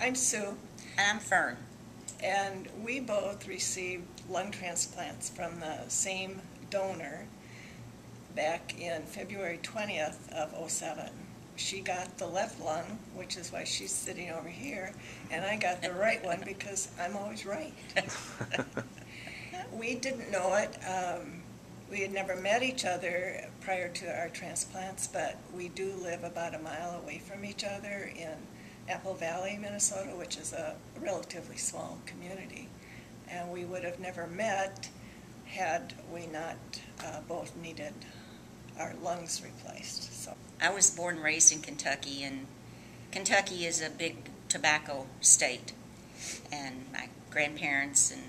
I'm Sue, And I'm Fern. and we both received lung transplants from the same donor back in February 20th of '07. She got the left lung, which is why she's sitting over here, and I got the right one because I'm always right. We didn't know it. We had never met each other prior to our transplants, but we do live about a mile away from each other in Apple Valley, Minnesota, which is a relatively small community. And we would have never met had we not both needed our lungs replaced. So I was born and raised in Kentucky, and Kentucky is a big tobacco state. And my grandparents and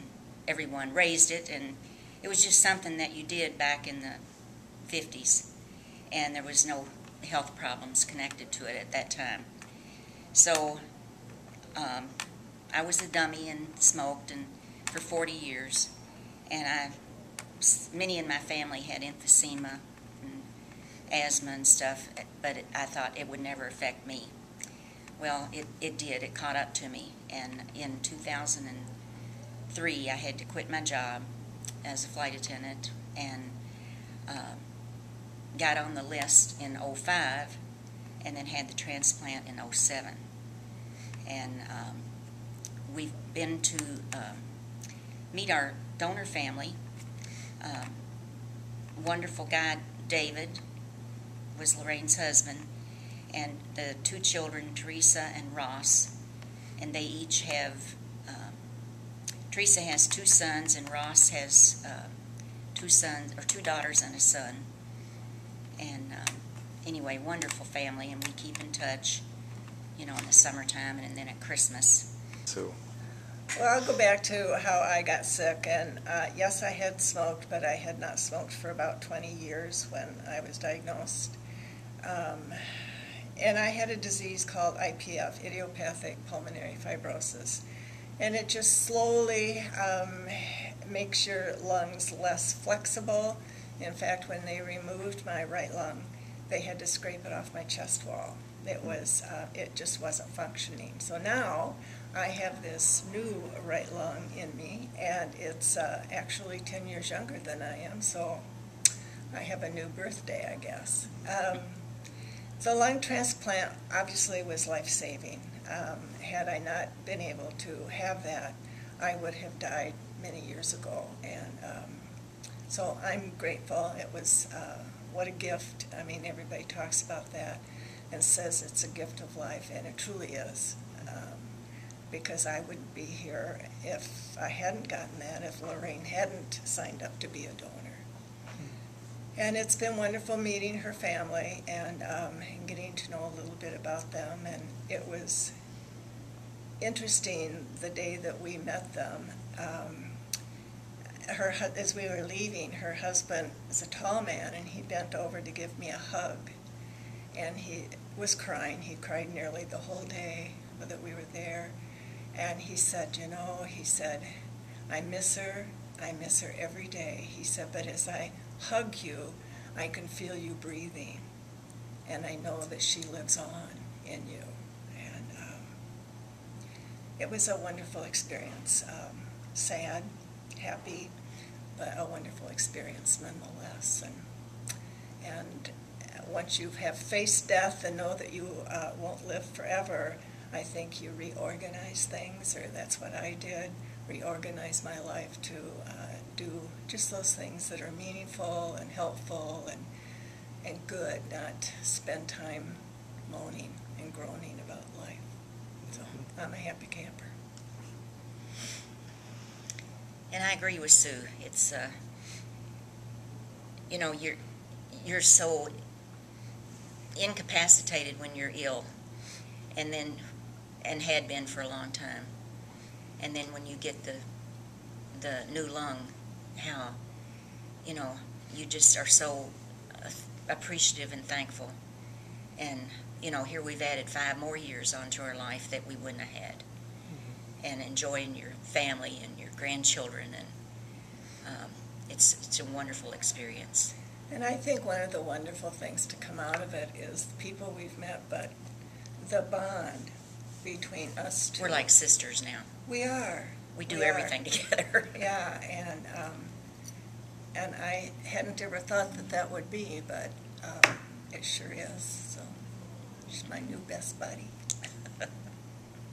everyone raised it, and it was just something that you did back in the 50s. And there was no health problems connected to it at that time. So I was a dummy and smoked and for 40 years. And many in my family had emphysema and asthma and stuff, but I thought it would never affect me. Well, it did. It caught up to me. And in 2003, I had to quit my job as a flight attendant and got on the list in '05 and then had the transplant in '07. And we've been to meet our donor family. Wonderful guy, David, was Lorraine's husband, and the two children, Teresa and Ross, and they each have, Teresa has 2 sons, and Ross has 2 daughters and a son. And anyway, wonderful family, and we keep in touch, in the summertime and then at Christmas. So, well, I'll go back to how I got sick, and yes, I had smoked, but I had not smoked for about 20 years when I was diagnosed. And I had a disease called IPF, idiopathic pulmonary fibrosis, and it just slowly makes your lungs less flexible. In fact, when they removed my right lung, they had to scrape it off my chest wall. It just wasn't functioning. So now I have this new right lung in me, and it's actually 10 years younger than I am, so I have a new birthday, I guess. The lung transplant obviously was life-saving. Had I not been able to have that, I would have died many years ago. And so I'm grateful. It was, what a gift. I mean, everybody talks about that and says it's a gift of life, and it truly is. Because I wouldn't be here if I hadn't gotten that, if Lorraine hadn't signed up to be a donor. And it's been wonderful meeting her family and getting to know a little bit about them. And it was interesting the day that we met them. As we were leaving, her husband is a tall man, and he bent over to give me a hug. And he was crying. He cried nearly the whole day that we were there. And he said, I miss her every day. He said, but as I hug you, I can feel you breathing, and I know that she lives on in you. And it was a wonderful experience. Sad, happy, but a wonderful experience nonetheless. And once you have faced death and know that you won't live forever, I think you reorganize things, or that's what I did, reorganize my life to do just those things that are meaningful and helpful and good, not spend time moaning and groaning about life. So I'm a happy camper. And I agree with Sue. It's, you're so incapacitated when you're ill, and had been for a long time. And then when you get the new lung, how, you just are so appreciative and thankful. And, here we've added 5 more years onto our life that we wouldn't have had. And enjoying your family and your grandchildren, and it's a wonderful experience. And I think one of the wonderful things to come out of it is the people we've met, but the bond between us two. We're like sisters now. We are. We do We are. everything together. Yeah, and I hadn't ever thought that that would be, but it sure is. So she's my new best buddy.